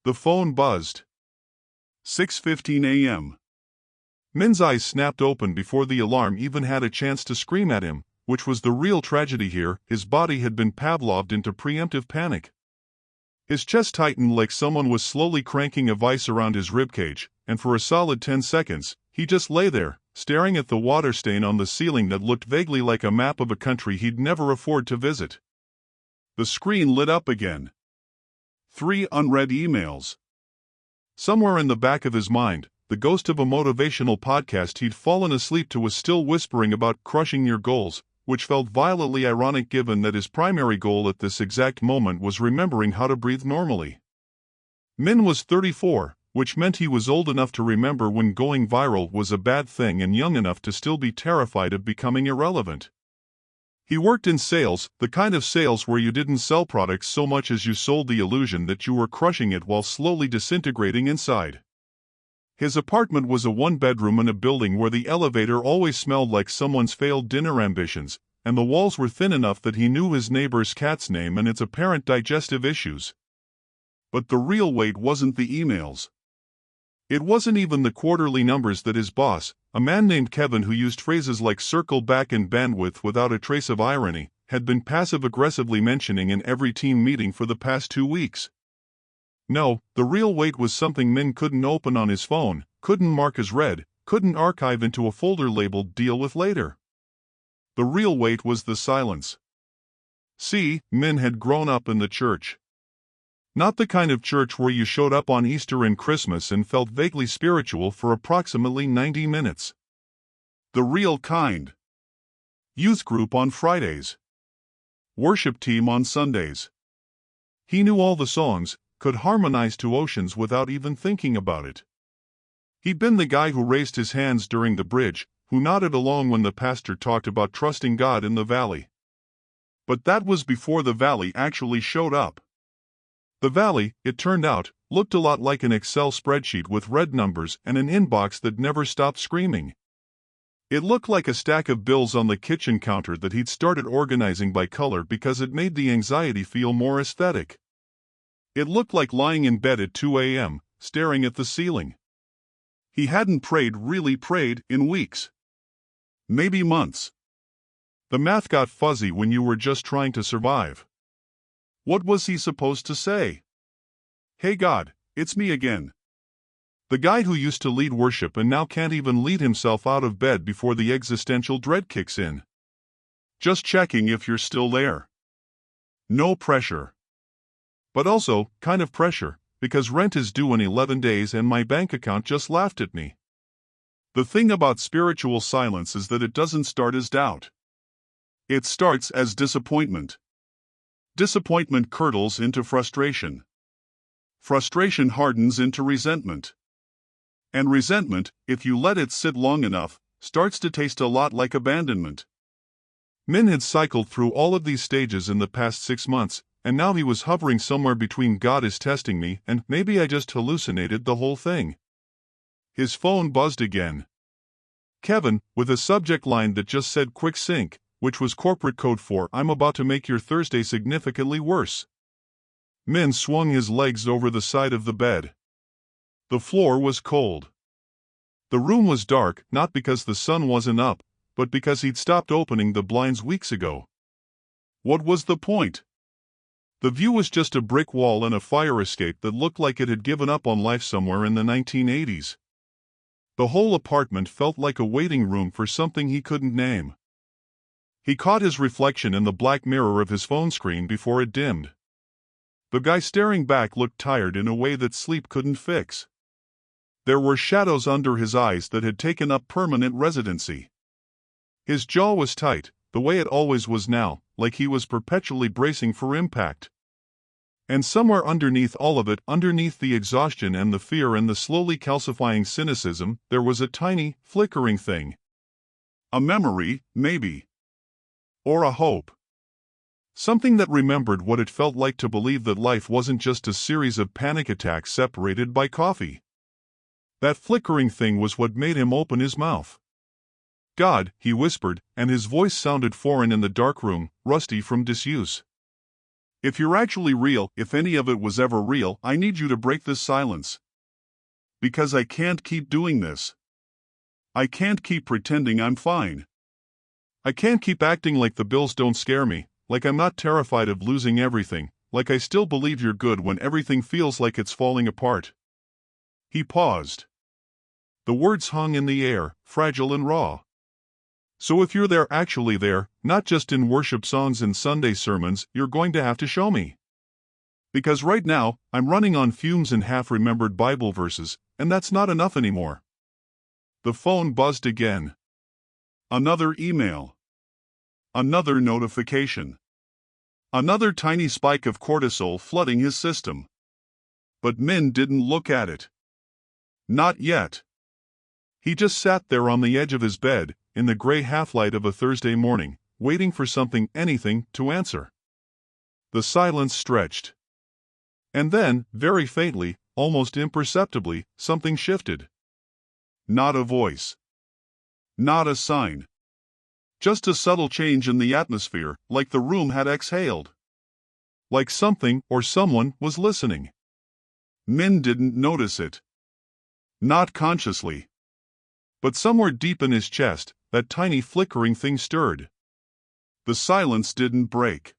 The phone buzzed. 6:15 a.m. Min's eyes snapped open before the alarm even had a chance to scream at him, which was the real tragedy here. His body had been Pavloved into preemptive panic. His chest tightened like someone was slowly cranking a vice around his ribcage, and for a solid 10 seconds, he just lay there, staring at the water stain on the ceiling that looked vaguely like a map of a country he'd never afford to visit. The screen lit up again. 3 unread emails. Somewhere in the back of his mind, the ghost of a motivational podcast he'd fallen asleep to was still whispering about crushing your goals, which felt violently ironic given that his primary goal at this exact moment was remembering how to breathe normally. Min was 34, which meant he was old enough to remember when going viral was a bad thing and young enough to still be terrified of becoming irrelevant. He worked in sales, the kind of sales where you didn't sell products so much as you sold the illusion that you were crushing it while slowly disintegrating inside. His apartment was a one-bedroom in a building where the elevator always smelled like someone's failed dinner ambitions, and the walls were thin enough that he knew his neighbor's cat's name and its apparent digestive issues. But the real weight wasn't the emails. It wasn't even the quarterly numbers that his boss, a man named Kevin who used phrases like circle back and bandwidth without a trace of irony, had been passive-aggressively mentioning in every team meeting for the past 2 weeks. No, the real weight was something Min couldn't open on his phone, couldn't mark as read, couldn't archive into a folder labeled "Deal with later." The real weight was the silence. See, Min had grown up in the church. Not the kind of church where you showed up on Easter and Christmas and felt vaguely spiritual for approximately 90 minutes. The real kind. Youth group on Fridays. Worship team on Sundays. He knew all the songs, could harmonize to oceans without even thinking about it. He'd been the guy who raised his hands during the bridge, who nodded along when the pastor talked about trusting God in the valley. But that was before the valley actually showed up. The valley, it turned out, looked a lot like an Excel spreadsheet with red numbers and an inbox that never stopped screaming. It looked like a stack of bills on the kitchen counter that he'd started organizing by color because it made the anxiety feel more aesthetic. It looked like lying in bed at 2 a.m., staring at the ceiling. He hadn't really prayed, in weeks. Maybe months. The math got fuzzy when you were just trying to survive. What was he supposed to say? Hey God, it's me again. The guy who used to lead worship and now can't even lead himself out of bed before the existential dread kicks in. Just checking if you're still there. No pressure. But also, kind of pressure, because rent is due in 11 days and my bank account just laughed at me. The thing about spiritual silence is that it doesn't start as doubt. It starts as disappointment. Disappointment curdles into frustration. Frustration hardens into resentment. And resentment, if you let it sit long enough, starts to taste a lot like abandonment. Min had cycled through all of these stages in the past 6 months, and now he was hovering somewhere between God is testing me and maybe I just hallucinated the whole thing. His phone buzzed again. Kevin, with a subject line that just said quick sync, which was corporate code for "I'm about to make your Thursday significantly worse." Min swung his legs over the side of the bed. The floor was cold. The room was dark, not because the sun wasn't up, but because he'd stopped opening the blinds weeks ago. What was the point? The view was just a brick wall and a fire escape that looked like it had given up on life somewhere in the 1980s. The whole apartment felt like a waiting room for something he couldn't name. He caught his reflection in the black mirror of his phone screen before it dimmed. The guy staring back looked tired in a way that sleep couldn't fix. There were shadows under his eyes that had taken up permanent residency. His jaw was tight, the way it always was now, like he was perpetually bracing for impact. And somewhere underneath all of it, underneath the exhaustion and the fear and the slowly calcifying cynicism, there was a tiny, flickering thing. A memory, maybe. Or a hope. Something that remembered what it felt like to believe that life wasn't just a series of panic attacks separated by coffee. That flickering thing was what made him open his mouth. God, he whispered, and his voice sounded foreign in the dark room, rusty from disuse. If you're actually real, if any of it was ever real, I need you to break this silence. Because I can't keep doing this. I can't keep pretending I'm fine. I can't keep acting like the bills don't scare me, like I'm not terrified of losing everything, like I still believe you're good when everything feels like it's falling apart. He paused. The words hung in the air, fragile and raw. So if you're there, actually there, not just in worship songs and Sunday sermons, you're going to have to show me. Because right now, I'm running on fumes and half-remembered Bible verses, and that's not enough anymore. The phone buzzed again. Another email. Another notification. Another tiny spike of cortisol flooding his system. But Min didn't look at it. Not yet. He just sat there on the edge of his bed, in the gray half-light of a Thursday morning, waiting for something, anything, to answer. The silence stretched. And then, very faintly, almost imperceptibly, something shifted. Not a voice. Not a sign. Just a subtle change in the atmosphere, like the room had exhaled. Like something or someone was listening. Min didn't notice it. Not consciously. But somewhere deep in his chest, that tiny flickering thing stirred. The silence didn't break.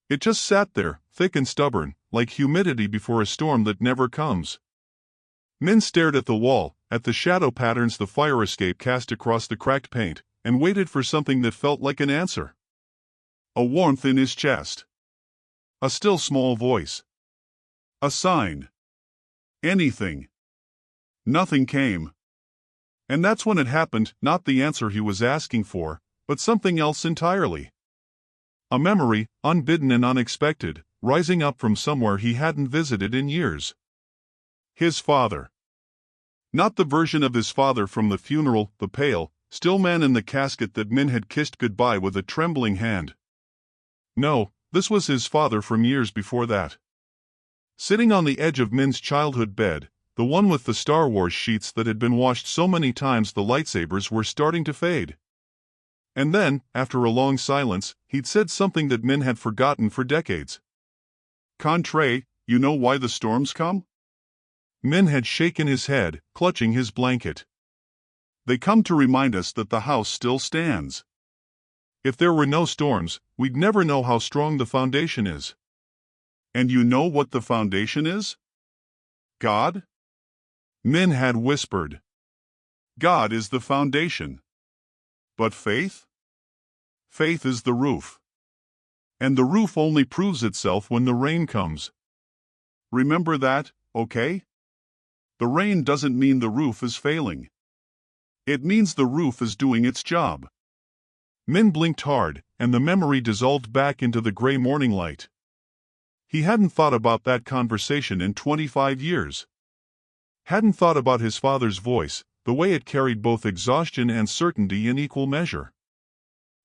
It just sat there, thick and stubborn, like humidity before a storm that never comes. Min stared at the wall, at the shadow patterns the fire escape cast across the cracked paint, and waited for something that felt like an answer. A warmth in his chest. A still small voice. A sign. Anything. Nothing came. And that's when it happened, not the answer he was asking for, but something else entirely. A memory, unbidden and unexpected, rising up from somewhere he hadn't visited in years. His father. Not the version of his father from the funeral, the pale, still man in the casket that Min had kissed goodbye with a trembling hand. No, this was his father from years before that. Sitting on the edge of Min's childhood bed, the one with the Star Wars sheets that had been washed so many times the lightsabers were starting to fade. And then, after a long silence, he'd said something that Min had forgotten for decades. "Contre, you know why the storms come?" Min had shaken his head, clutching his blanket. "They come to remind us that the house still stands. If there were no storms, we'd never know how strong the foundation is." "And you know what the foundation is?" "God?" Min had whispered. "God is the foundation. But faith? Faith is the roof. And the roof only proves itself when the rain comes. Remember that, okay? The rain doesn't mean the roof is failing. It means the roof is doing its job." Min blinked hard, and the memory dissolved back into the gray morning light. He hadn't thought about that conversation in 25 years. Hadn't thought about his father's voice, the way it carried both exhaustion and certainty in equal measure.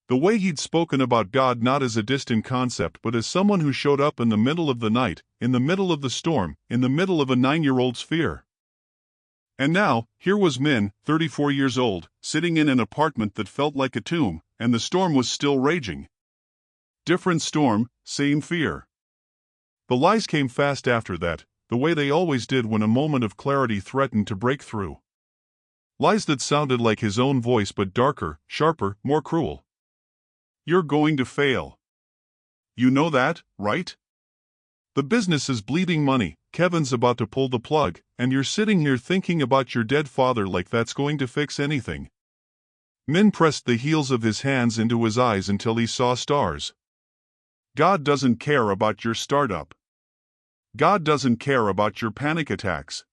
The way he'd spoken about God not as a distant concept but as someone who showed up in the middle of the night, in the middle of the storm, in the middle of a 9-year-old's fear. And now, here was Min, 34 years old, sitting in an apartment that felt like a tomb, and the storm was still raging. Different storm, same fear. The lies came fast after that, the way they always did when a moment of clarity threatened to break through. Lies that sounded like his own voice but darker, sharper, more cruel. "You're going to fail. You know that, right? The business is bleeding money, Kevin's about to pull the plug, and you're sitting here thinking about your dead father like that's going to fix anything." Min pressed the heels of his hands into his eyes until he saw stars. "God doesn't care about your startup. God doesn't care about your panic attacks.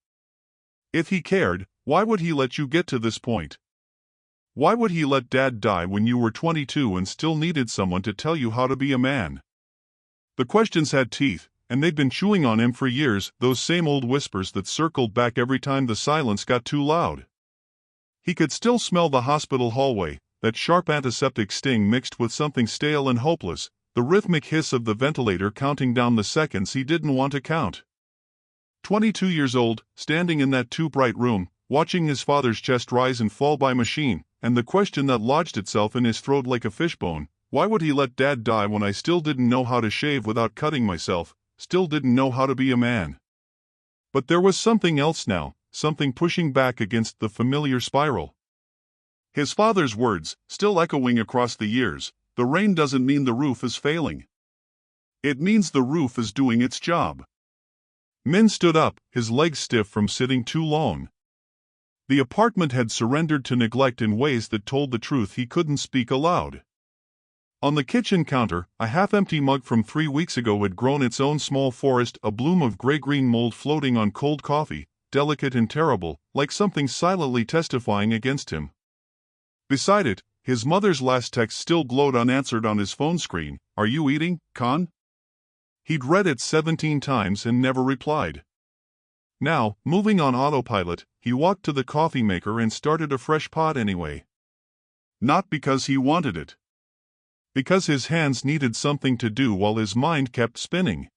If he cared, why would he let you get to this point? Why would he let Dad die when you were 22 and still needed someone to tell you how to be a man?" The questions had teeth, and they'd been chewing on him for years, those same old whispers that circled back every time the silence got too loud. He could still smell the hospital hallway, that sharp antiseptic sting mixed with something stale and hopeless, the rhythmic hiss of the ventilator counting down the seconds he didn't want to count. 22 years old, standing in that too-bright room, watching his father's chest rise and fall by machine, and the question that lodged itself in his throat like a fishbone, Why would he let Dad die when I still didn't know how to shave without cutting myself, still didn't know how to be a man? But there was something else now, something pushing back against the familiar spiral. His father's words, still echoing across the years, the rain doesn't mean the roof is failing. It means the roof is doing its job. Min stood up, his legs stiff from sitting too long. The apartment had surrendered to neglect in ways that told the truth he couldn't speak aloud. On the kitchen counter, a half-empty mug from 3 weeks ago had grown its own small forest, a bloom of gray-green mold floating on cold coffee, delicate and terrible, like something silently testifying against him. Beside it, his mother's last text still glowed unanswered on his phone screen. "Are you eating, Con?" He'd read it 17 times and never replied. Now, moving on autopilot, he walked to the coffee maker and started a fresh pot anyway. Not because he wanted it. Because his hands needed something to do while his mind kept spinning.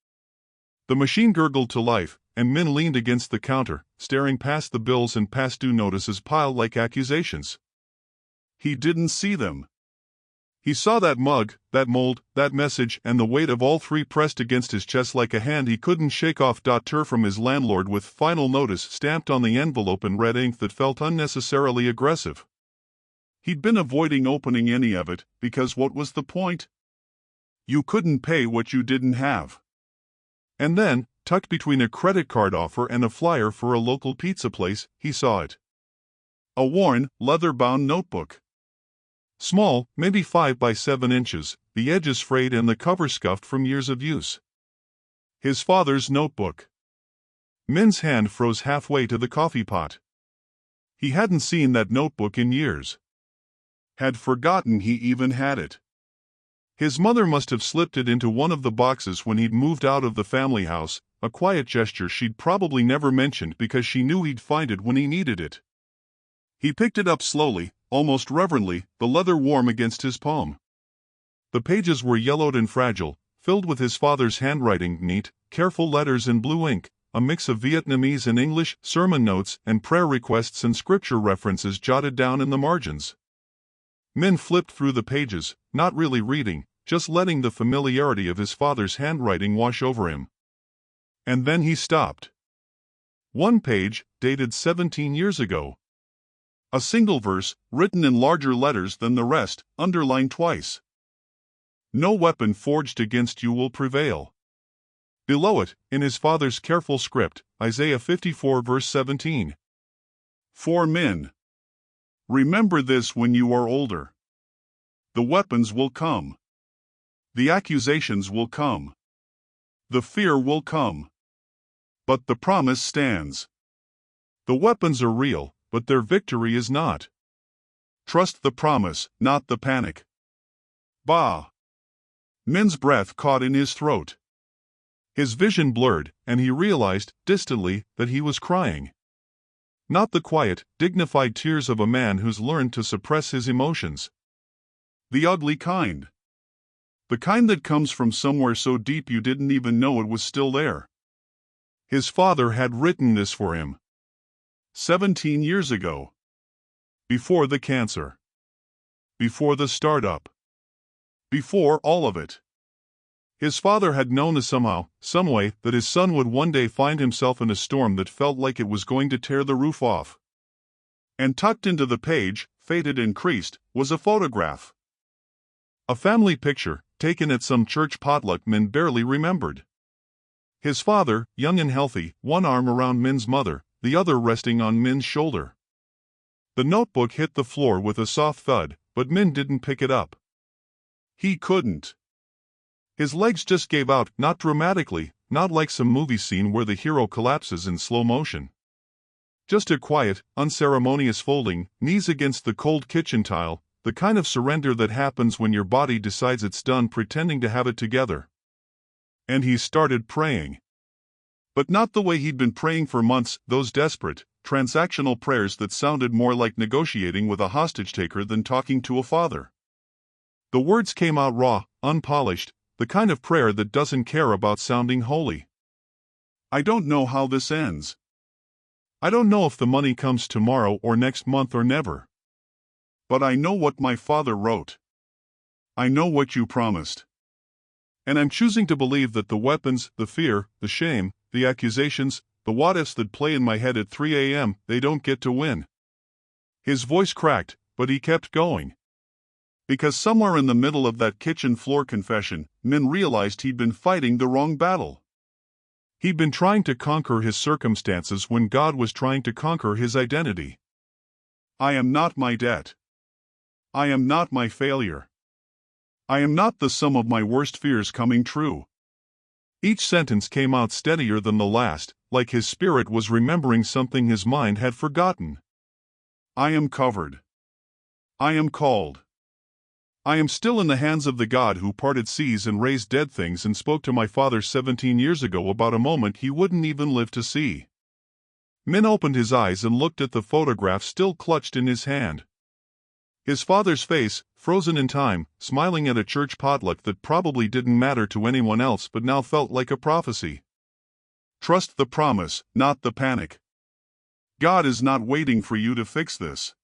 The machine gurgled to life, and Min leaned against the counter, staring past the bills and past due notices piled like accusations. He didn't see them. He saw that mug, that mold, that message, and the weight of all three pressed against his chest like a hand he couldn't shake off. Tur from his landlord with final notice stamped on the envelope in red ink that felt unnecessarily aggressive. He'd been avoiding opening any of it, because what was the point? You couldn't pay what you didn't have. And then, tucked between a credit card offer and a flyer for a local pizza place, he saw it. A worn, leather-bound notebook. Small, maybe 5 by 7 inches, the edges frayed and the cover scuffed from years of use. His father's notebook. Min's hand froze halfway to the coffee pot. He hadn't seen that notebook in years. Had forgotten he even had it. His mother must have slipped it into one of the boxes when he'd moved out of the family house, a quiet gesture she'd probably never mentioned because she knew he'd find it when he needed it. He picked it up slowly, almost reverently, the leather warm against his palm. The pages were yellowed and fragile, filled with his father's handwriting, neat, careful letters in blue ink, a mix of Vietnamese and English, sermon notes and prayer requests and scripture references jotted down in the margins. Min flipped through the pages, not really reading, just letting the familiarity of his father's handwriting wash over him. And then he stopped. One page, dated 17 years ago. A single verse, written in larger letters than the rest, underlined twice. No weapon forged against you will prevail. Below it, in his father's careful script, Isaiah 54 verse 17. For men. Remember this when you are older. The weapons will come. The accusations will come. The fear will come. But the promise stands. The weapons are real, but their victory is not. Trust the promise, not the panic. Bah! Min's breath caught in his throat. His vision blurred, and he realized, distantly, that he was crying. Not the quiet, dignified tears of a man who's learned to suppress his emotions. The ugly kind. The kind that comes from somewhere so deep you didn't even know it was still there. His father had written this for him. 17 years ago. Before the cancer. Before the startup. Before all of it. His father had known somehow, some way, that his son would one day find himself in a storm that felt like it was going to tear the roof off. And tucked into the page, faded and creased, was a photograph. A family picture, taken at some church potluck Min barely remembered. His father, young and healthy, one arm around Min's mother, the other resting on Min's shoulder. The notebook hit the floor with a soft thud, but Min didn't pick it up. He couldn't. His legs just gave out, not dramatically, not like some movie scene where the hero collapses in slow motion. Just a quiet, unceremonious folding, knees against the cold kitchen tile, the kind of surrender that happens when your body decides it's done pretending to have it together. And he started praying. But not the way he'd been praying for months, those desperate, transactional prayers that sounded more like negotiating with a hostage-taker than talking to a father. The words came out raw, unpolished, the kind of prayer that doesn't care about sounding holy. I don't know how this ends. I don't know if the money comes tomorrow or next month or never. But I know what my father wrote. I know what you promised. And I'm choosing to believe that the weapons, the fear, the shame, the accusations, the what-ifs that play in my head at 3 a.m., they don't get to win." His voice cracked, but he kept going. Because somewhere in the middle of that kitchen floor confession, Min realized he'd been fighting the wrong battle. He'd been trying to conquer his circumstances when God was trying to conquer his identity. I am not my debt. I am not my failure. I am not the sum of my worst fears coming true. Each sentence came out steadier than the last, like his spirit was remembering something his mind had forgotten. I am covered. I am called. I am still in the hands of the God who parted seas and raised dead things and spoke to my father 17 years ago about a moment he wouldn't even live to see. Min opened his eyes and looked at the photograph still clutched in his hand. His father's face, frozen in time, smiling at a church potluck that probably didn't matter to anyone else but now felt like a prophecy. Trust the promise, not the panic. God is not waiting for you to fix this.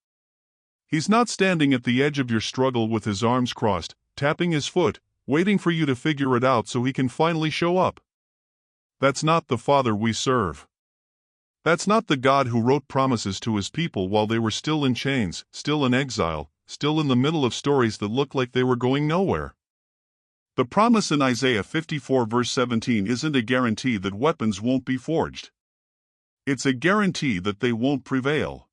He's not standing at the edge of your struggle with his arms crossed, tapping his foot, waiting for you to figure it out so he can finally show up. That's not the Father we serve. That's not the God who wrote promises to his people while they were still in chains, still in exile, still in the middle of stories that looked like they were going nowhere. The promise in Isaiah 54 verse 17 isn't a guarantee that weapons won't be forged. It's a guarantee that they won't prevail.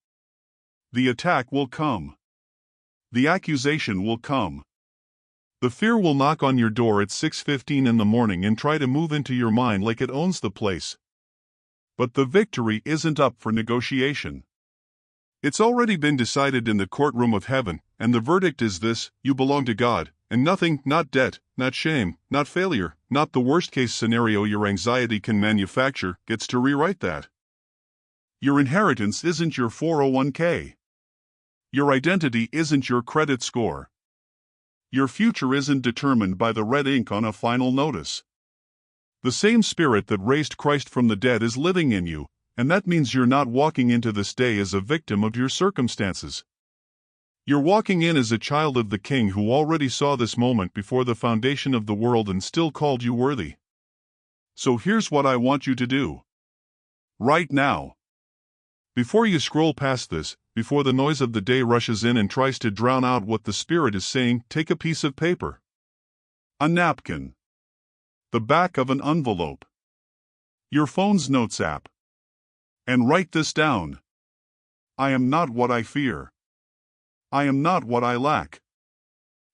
The attack will come. The accusation will come. The fear will knock on your door at 6:15 in the morning and try to move into your mind like it owns the place. But the victory isn't up for negotiation. It's already been decided in the courtroom of heaven, and the verdict is this: you belong to God, and nothing, not debt, not shame, not failure, not the worst-case scenario your anxiety can manufacture, gets to rewrite that. Your inheritance isn't your 401k. Your identity isn't your credit score. Your future isn't determined by the red ink on a final notice. The same Spirit that raised Christ from the dead is living in you, and that means you're not walking into this day as a victim of your circumstances. You're walking in as a child of the King who already saw this moment before the foundation of the world and still called you worthy. So here's what I want you to do. Right now. Before you scroll past this, before the noise of the day rushes in and tries to drown out what the Spirit is saying, take a piece of paper. A napkin. The back of an envelope. Your phone's notes app. And write this down. I am not what I fear. I am not what I lack.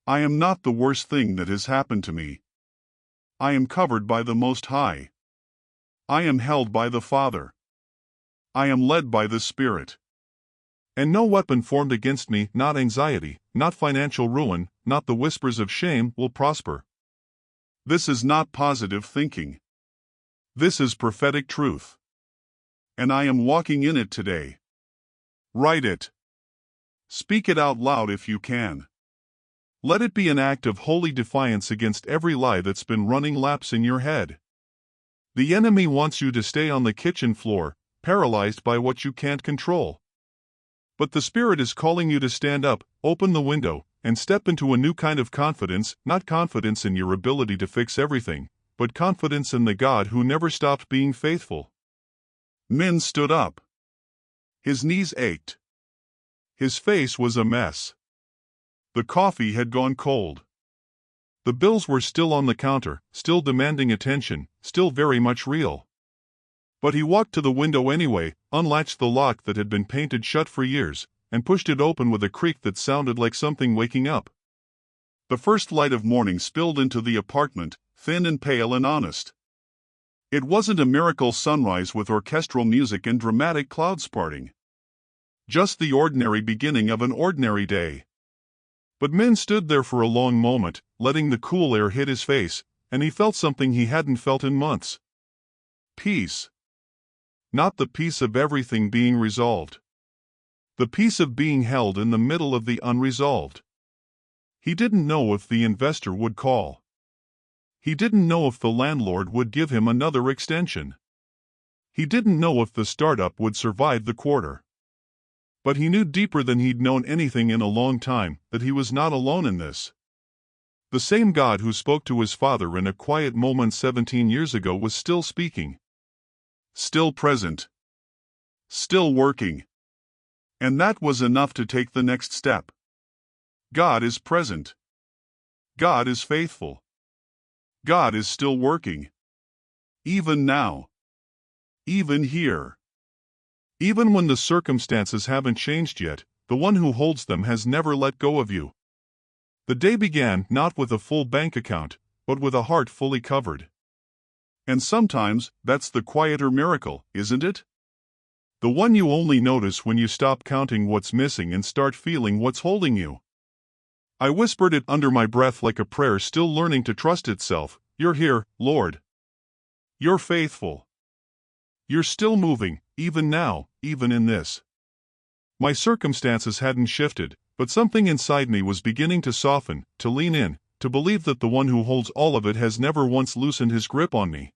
I am not the worst thing that has happened to me. I am covered by the Most High. I am held by the Father. I am led by the Spirit. And no weapon formed against me, not anxiety, not financial ruin, not the whispers of shame, will prosper. This is not positive thinking. This is prophetic truth. And I am walking in it today. Write it. Speak it out loud if you can. Let it be an act of holy defiance against every lie that's been running laps in your head. The enemy wants you to stay on the kitchen floor, paralyzed by what you can't control. But the Spirit is calling you to stand up, open the window, and step into a new kind of confidence, not confidence in your ability to fix everything, but confidence in the God who never stopped being faithful. Min stood up. His knees ached. His face was a mess. The coffee had gone cold. The bills were still on the counter, still demanding attention, still very much real. But he walked to the window anyway, unlatched the lock that had been painted shut for years, and pushed it open with a creak that sounded like something waking up. The first light of morning spilled into the apartment, thin and pale and honest. It wasn't a miracle sunrise with orchestral music and dramatic clouds parting. Just the ordinary beginning of an ordinary day. But Min stood there for a long moment, letting the cool air hit his face, and he felt something he hadn't felt in months. Peace. Not the peace of everything being resolved. The peace of being held in the middle of the unresolved. He didn't know if the investor would call. He didn't know if the landlord would give him another extension. He didn't know if the startup would survive the quarter. But he knew deeper than he'd known anything in a long time that he was not alone in this. The same God who spoke to his father in a quiet moment 17 years ago was still speaking. Still present. Still working. And that was enough to take the next step. God is present. God is faithful. God is still working. Even now. Even here. Even when the circumstances haven't changed yet, the one who holds them has never let go of you. The day began not with a full bank account, but with a heart fully covered. And sometimes, that's the quieter miracle, isn't it? The one you only notice when you stop counting what's missing and start feeling what's holding you. I whispered it under my breath like a prayer still learning to trust itself. You're here, Lord. You're faithful. You're still moving, even now, even in this. My circumstances hadn't shifted, but something inside me was beginning to soften, to lean in, to believe that the one who holds all of it has never once loosened his grip on me.